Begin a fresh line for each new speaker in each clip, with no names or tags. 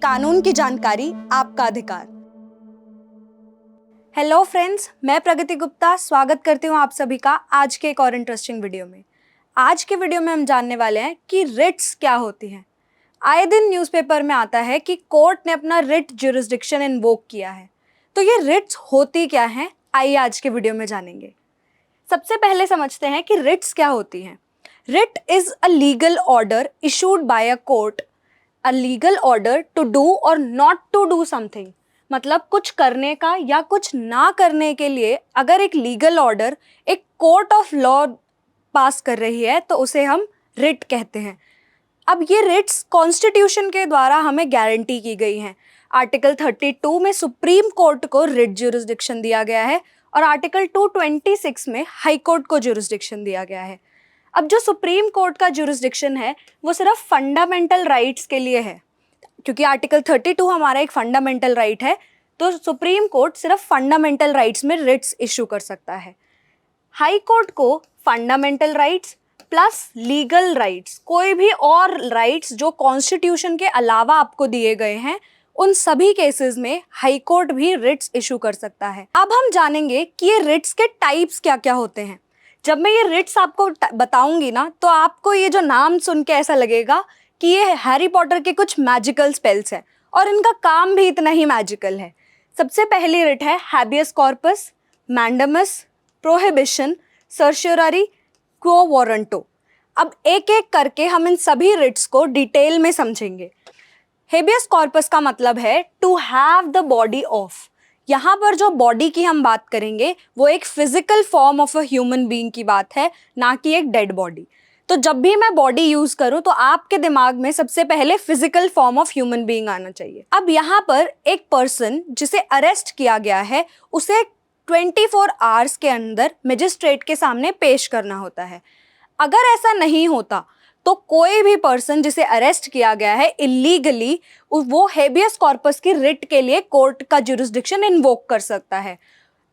कानून की जानकारी आपका अधिकार। हेलो फ्रेंड्स, मैं प्रगति गुप्ता स्वागत करती हूँ आप सभी का आज के एक और इंटरेस्टिंग वीडियो में। आज के वीडियो में हम जानने वाले हैं कि रिट्स क्या होती हैं। आए दिन न्यूज़पेपर में आता है कि कोर्ट ने अपना रिट ज्यूरिसडिक्शन इन्वोक किया है। तो ये रिट्स होती क्या हैं, आइए आज के वीडियो में जानेंगे। सबसे पहले समझते हैं कि रिट्स क्या होती हैं। Writ is a legal order issued by a court, a legal order to do और नॉट टू डू समथिंग। मतलब कुछ करने का या कुछ ना करने के लिए अगर एक लीगल ऑर्डर एक कोर्ट ऑफ लॉ पास कर रही है तो उसे हम रिट कहते हैं। अब ये रिट्स कॉन्स्टिट्यूशन के द्वारा हमें गारंटी की गई हैं। आर्टिकल 32 में सुप्रीम कोर्ट को रिट ज्यूरिसडिक्शन दिया गया है और आर्टिकल 226 में हाई कोर्ट को ज्यूरिसडिक्शन दिया गया है। अब जो सुप्रीम कोर्ट का ज्यूरिसडिक्शन है वो सिर्फ फंडामेंटल राइट्स के लिए है, क्योंकि आर्टिकल 32 हमारा एक फंडामेंटल राइट है, तो सुप्रीम कोर्ट सिर्फ फंडामेंटल राइट्स में रिट्स इशू कर सकता है। हाई कोर्ट को fundamental rights plus legal rights, कोई भी और राइट्स जो कॉन्स्टिट्यूशन के अलावा आपको दिए गए हैं, उन सभी केसेस में हाई कोर्ट भी रिट्स इशू कर सकता है। अब हम जानेंगे कि ये रिट्स के टाइप्स क्या क्या होते हैं। जब मैं ये रिट्स आपको बताऊंगी ना, तो आपको ये जो नाम सुन के ऐसा लगेगा कि ये हैरी पॉटर के कुछ मैजिकल स्पेल्स हैं, और इनका काम भी इतना ही मैजिकल है। सबसे पहली रिट है habeas corpus, mandamus, prohibition, certiorari, quo warranto. अब एक एक करके हम इन सभी रिट्स को डिटेल में समझेंगे। हेबियस कॉर्पस का मतलब है to have the body of. यहाँ पर जो बॉडी की हम बात करेंगे वो एक physical form of a human being की बात है, ना कि एक डेड बॉडी। तो जब भी मैं बॉडी यूज करूं तो आपके दिमाग में सबसे पहले physical form of human being आना चाहिए। अब यहाँ पर एक पर्सन जिसे अरेस्ट किया गया है उसे 24 आवर्स के अंदर मजिस्ट्रेट के सामने पेश करना होता है। अगर ऐसा नहीं होता तो कोई भी पर्सन जिसे अरेस्ट किया गया है इलीगली, वो हेबियस कॉर्पस की रिट के लिए कोर्ट का ज्यूरिसडिक्शन इन्वोक कर सकता है।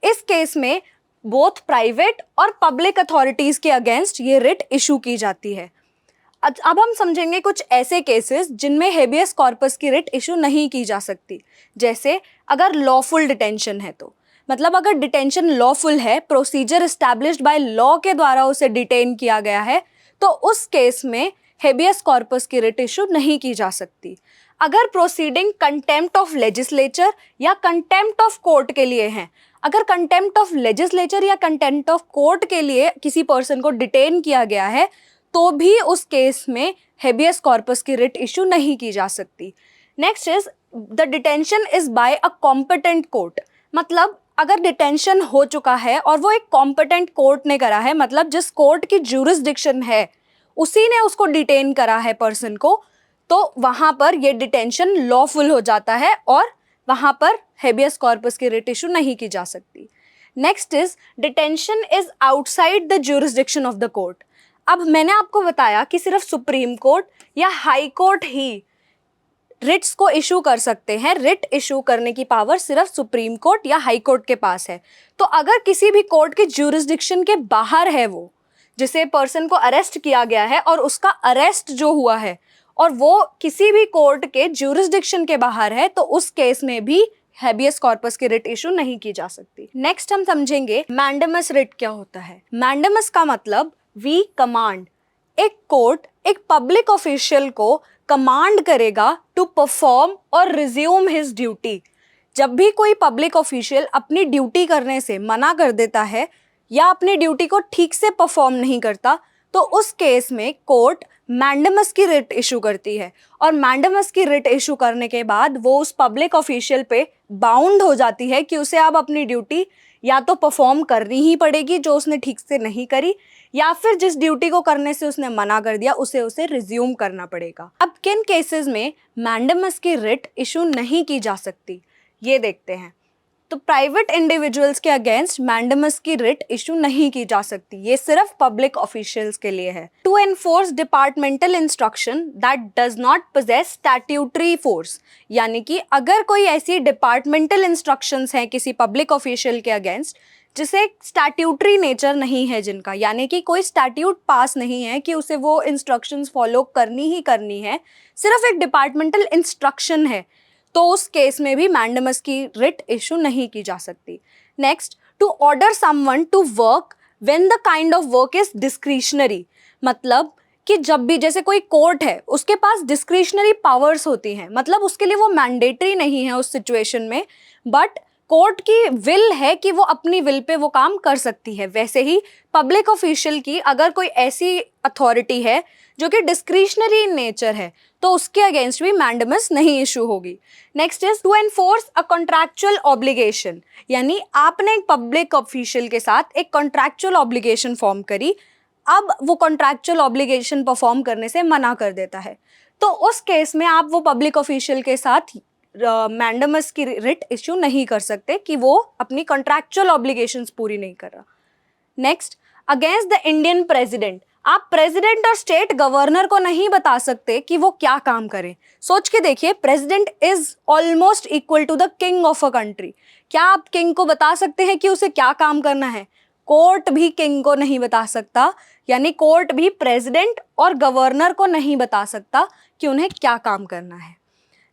इस केस में बोथ प्राइवेट और पब्लिक अथॉरिटीज के अगेंस्ट ये रिट इशू की जाती है। अब हम समझेंगे कुछ ऐसे केसेस जिनमें हेबियस कॉर्पस की रिट इशू नहीं की जा सकती। जैसे अगर लॉफुल डिटेंशन है, तो मतलब अगर डिटेंशन लॉफुल है, प्रोसीजर एस्टैब्लिश्ड बाय लॉ के द्वारा उसे डिटेन किया गया है, तो उस केस में हेबियस कॉर्पस की रिट इशू नहीं की जा सकती। अगर प्रोसीडिंग कंटेम्प्ट ऑफ लेजिस्लेचर या कंटेम्प्ट ऑफ कोर्ट के लिए है, अगर कंटेम्प्ट ऑफ लेजिस्लेचर या कंटेम्प्ट ऑफ कोर्ट के लिए किसी पर्सन को डिटेन किया गया है, तो भी उस केस में हेबियस कॉर्पस की रिट इशू नहीं की जा सकती। Next is the detention is by a competent court. मतलब अगर डिटेंशन हो चुका है और वो एक कॉम्पिटेंट कोर्ट ने करा है, मतलब जिस कोर्ट की ज्यूरिसडिक्शन है उसी ने उसको डिटेन करा है पर्सन को, तो वहां पर ये डिटेंशन लॉफुल हो जाता है और वहां पर हेबियस कॉर्पस की रिट इशू नहीं की जा सकती। Next is detention is outside the jurisdiction of the court. अब मैंने आपको बताया कि सिर्फ सुप्रीम कोर्ट या हाई कोर्ट ही रिट्स को इशू कर सकते हैं। रिट इशू करने की पावर सिर्फ सुप्रीम कोर्ट या हाई कोर्ट के पास है। तो अगर किसी भी कोर्ट के ज्यूरिसडिक्शन के बाहर है वो, जिसे पर्सन को अरेस्ट किया गया है और उसका अरेस्ट जो हुआ है और वो किसी भी कोर्ट के ज्यूरिसडिक्शन के बाहर है, तो उस केस में भी हेबियस कॉर्पस की रिट इशू नहीं की जा सकती। नेक्स्ट हम समझेंगे मैंडेमस रिट क्या होता है। मैंडेमस का मतलब वी कमांड। एक कोर्ट एक पब्लिक ऑफिशियल को कमांड करेगा टू परफॉर्म और रिज्यूम हिज ड्यूटी। जब भी कोई पब्लिक ऑफिशियल अपनी ड्यूटी करने से मना कर देता है या अपनी ड्यूटी को ठीक से परफॉर्म नहीं करता, तो उस केस में कोर्ट मैंडेमस की रिट इशू करती है, और मैंडेमस की रिट इशू करने के बाद वो उस पब्लिक ऑफिशियल पे बाउंड हो जाती है कि उसे अब अपनी ड्यूटी या तो परफॉर्म करनी ही पड़ेगी जो उसने ठीक से नहीं करी, या फिर जिस ड्यूटी को करने से उसने मना कर दिया उसे रिज्यूम करना पड़ेगा। अब किन केसेस में मैंडेमस की रिट इशू नहीं की जा सकती ये देखते हैं। तो प्राइवेट इंडिविजुअल्स के अगेंस्ट मैंडेमस की रिट इशू नहीं की जा सकती, ये सिर्फ पब्लिक ऑफिशियल्स के लिए है। To enforce departmental instruction that does not possess statutory force, यानी कि अगर कोई ऐसी डिपार्टमेंटल इंस्ट्रक्शंस हैं किसी पब्लिक ऑफिशियल के अगेंस्ट जिसे स्टैट्यूटरी नेचर नहीं है जिनका, यानी कि कोई स्टैट्यूट पास नहीं है कि उसे वो इंस्ट्रक्शंस फॉलो करनी ही करनी है, सिर्फ एक डिपार्टमेंटल इंस्ट्रक्शन है तो उस केस में भी मैंडेमस की रिट इशू नहीं की जा सकती। Next, to order someone to work when the kind of work is discretionary, मतलब कि जब भी जैसे कोई कोर्ट है उसके पास डिस्क्रिशनरी पावर्स होती हैं, मतलब उसके लिए वो मैंडेटरी नहीं है उस सिचुएशन में, बट कोर्ट की विल है कि वो अपनी विल पे वो काम कर सकती है। वैसे ही पब्लिक ऑफिशियल की अगर कोई ऐसी अथॉरिटी है जो कि डिस्क्रिशनरी इन नेचर है तो उसके अगेंस्ट भी मैंडेमस नहीं इशू होगी। Next is to enforce a contractual obligation, यानी आपने एक पब्लिक ऑफिशियल के साथ एक कॉन्ट्रैक्चुअल ऑब्लिगेशन फॉर्म करी, अब वो कॉन्ट्रैक्चुअल ऑब्लिगेशन परफॉर्म करने से मना कर देता है, तो उस केस में आप वो पब्लिक ऑफिशियल के साथ मैंडेमस की रिट इश्यू नहीं कर सकते कि वो अपनी कॉन्ट्रैक्चुअल ऑब्लिगेशंस पूरी नहीं कर रहा। Next, against the Indian president, आप प्रेसिडेंट और स्टेट गवर्नर को नहीं बता सकते कि वो क्या काम करें। सोच के देखिए, president is almost equal to the king of a country. क्या आप किंग को बता सकते हैं कि उसे क्या काम करना है? कोर्ट भी किंग को नहीं बता सकता, यानी कोर्ट भी प्रेसिडेंट और गवर्नर को नहीं बता सकता कि उन्हें क्या काम करना है।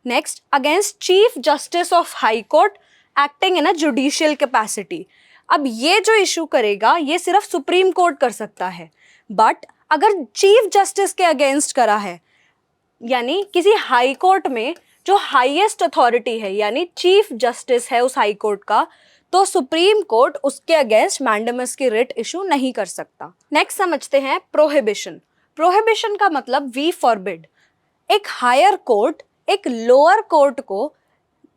Next, against chief justice of high court acting in a judicial capacity. अब ये जो इशू करेगा ये सिर्फ सुप्रीम कोर्ट कर सकता है, बट अगर चीफ जस्टिस के अगेंस्ट करा है, यानी किसी हाई कोर्ट में जो हाईएस्ट अथॉरिटी है यानी चीफ जस्टिस है उस हाई कोर्ट का, तो सुप्रीम कोर्ट उसके अगेंस्ट मैंडेमस की रिट इशू नहीं कर सकता। नेक्स्ट समझते हैं प्रोहिबिशन। प्रोहिबिशन का मतलब वी फॉरबिड। एक हायर कोर्ट एक लोअर कोर्ट को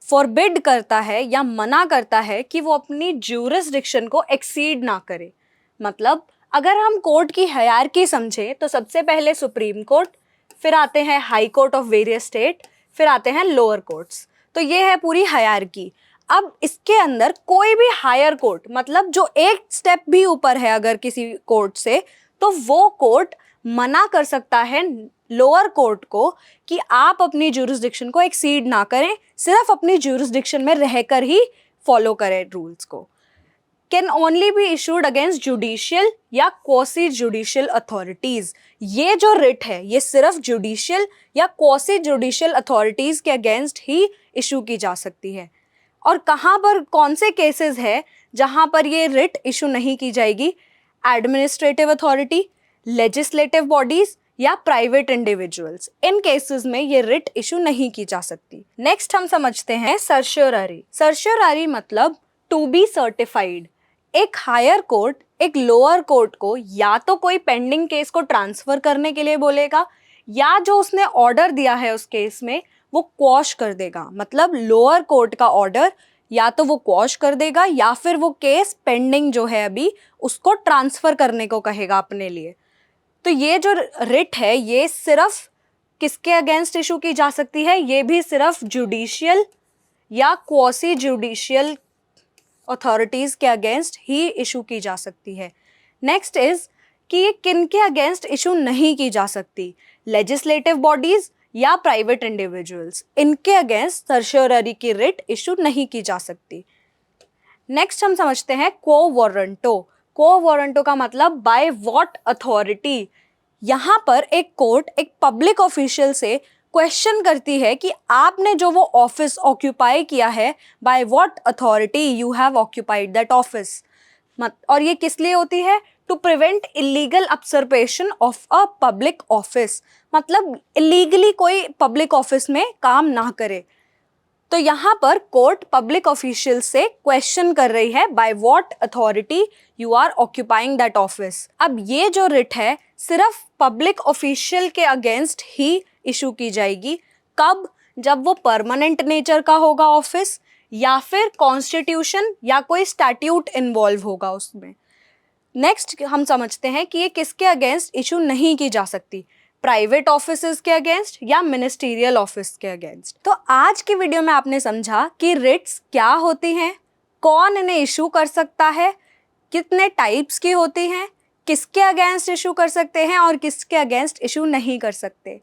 फॉरबिड करता है या मना करता है कि वो अपनी ज्यूरिसडिक्शन को एक्सीड ना करे। मतलब अगर हम कोर्ट की हायरार्की समझें तो सबसे पहले सुप्रीम कोर्ट, फिर आते हैं high court of various state, फिर आते हैं लोअर कोर्ट्स। तो ये है पूरी हायरार्की। अब इसके अंदर कोई भी हायर कोर्ट, मतलब जो एक स्टेप भी ऊपर है अगर किसी कोर्ट से, तो वो कोर्ट मना कर सकता है लोअर कोर्ट को कि आप अपनी ज्यूरिसडिक्शन को एक्सीड ना करें, सिर्फ अपनी ज्यूरिसडिक्शन में रहकर ही फॉलो करें रूल्स को। Can only be issued against judicial या क्वासी जुडिशियल अथॉरिटीज। ये जो रिट है ये सिर्फ जुडिशियल या क्वासी जुडिशियल अथॉरिटीज के अगेंस्ट ही इशू की जा सकती है। और कहाँ पर कौन से केसेस है जहाँ पर ये रिट इशू नहीं की जाएगी? एडमिनिस्ट्रेटिव अथॉरिटी, लेजिस्लेटिव बॉडीज या प्राइवेट इंडिविजुअल्स, इन केसेस में ये रिट इशू नहीं की जा सकती। नेक्स्ट हम समझते हैं सर्शियोररी। सर्शियोररी मतलब टू बी सर्टिफाइड। एक हायर कोर्ट एक लोअर कोर्ट को या तो कोई पेंडिंग केस को ट्रांसफर करने के लिए बोलेगा, या जो उसने ऑर्डर दिया है उस केस में वो क्वॉश कर देगा। मतलब लोअर कोर्ट का ऑर्डर या तो वो क्वॉश कर देगा या फिर वो केस पेंडिंग जो है अभी उसको ट्रांसफर करने को कहेगा अपने लिए। तो ये जो रिट है ये सिर्फ किसके अगेंस्ट इशू की जा सकती है? ये भी सिर्फ जुडिशियल या क्वासी जुडिशियल अथॉरिटीज़ के अगेंस्ट ही इशू की जा सकती है। नेक्स्ट इज कि ये किन के अगेंस्ट इशू नहीं की जा सकती? लेजिस्लेटिव बॉडीज या प्राइवेट इंडिविजुअल्स, इनके अगेंस्ट सर्शियोररी की रिट इशू नहीं की जा सकती। नेक्स्ट हम समझते हैं क्वो वारंटो। क्वो वारंटो का मतलब बाय व्हाट अथॉरिटी। यहाँ पर एक कोर्ट एक पब्लिक ऑफिशियल से क्वेश्चन करती है कि आपने जो वो ऑफिस ऑक्यूपाई किया है, by what authority you have occupied that office. और ये किस लिए होती है? To prevent illegal observation of a public office, मतलब इलीगली कोई पब्लिक ऑफिस में काम ना करे। तो यहाँ पर कोर्ट पब्लिक ऑफिशियल से क्वेश्चन कर रही है by what authority you are occupying that office. अब ये जो रिट है सिर्फ पब्लिक ऑफिशियल के अगेंस्ट ही इशू की जाएगी। कब? जब वो परमानेंट नेचर का होगा ऑफिस, या फिर कॉन्स्टिट्यूशन या कोई स्टैट्यूट इन्वॉल्व होगा उसमें। नेक्स्ट हम समझते हैं कि ये किसके अगेंस्ट इशू नहीं की जा सकती? प्राइवेट ऑफिसेज के अगेंस्ट या मिनिस्टीरियल ऑफिस के अगेंस्ट। तो आज की वीडियो में आपने समझा कि रिट्स क्या होती हैं, कौन इन्हें इशू कर सकता है, कितने टाइप्स की होती हैं, किसके अगेंस्ट इशू कर सकते हैं और किसके अगेंस्ट इशू नहीं कर सकते।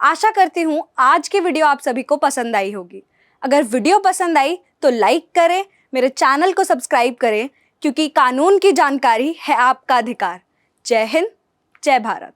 आशा करती हूँ आज की वीडियो आप सभी को पसंद आई होगी। अगर वीडियो पसंद आई तो लाइक करें, मेरे चैनल को सब्सक्राइब करें, क्योंकि कानून की जानकारी है आपका अधिकार। जय हिंद, जय भारत।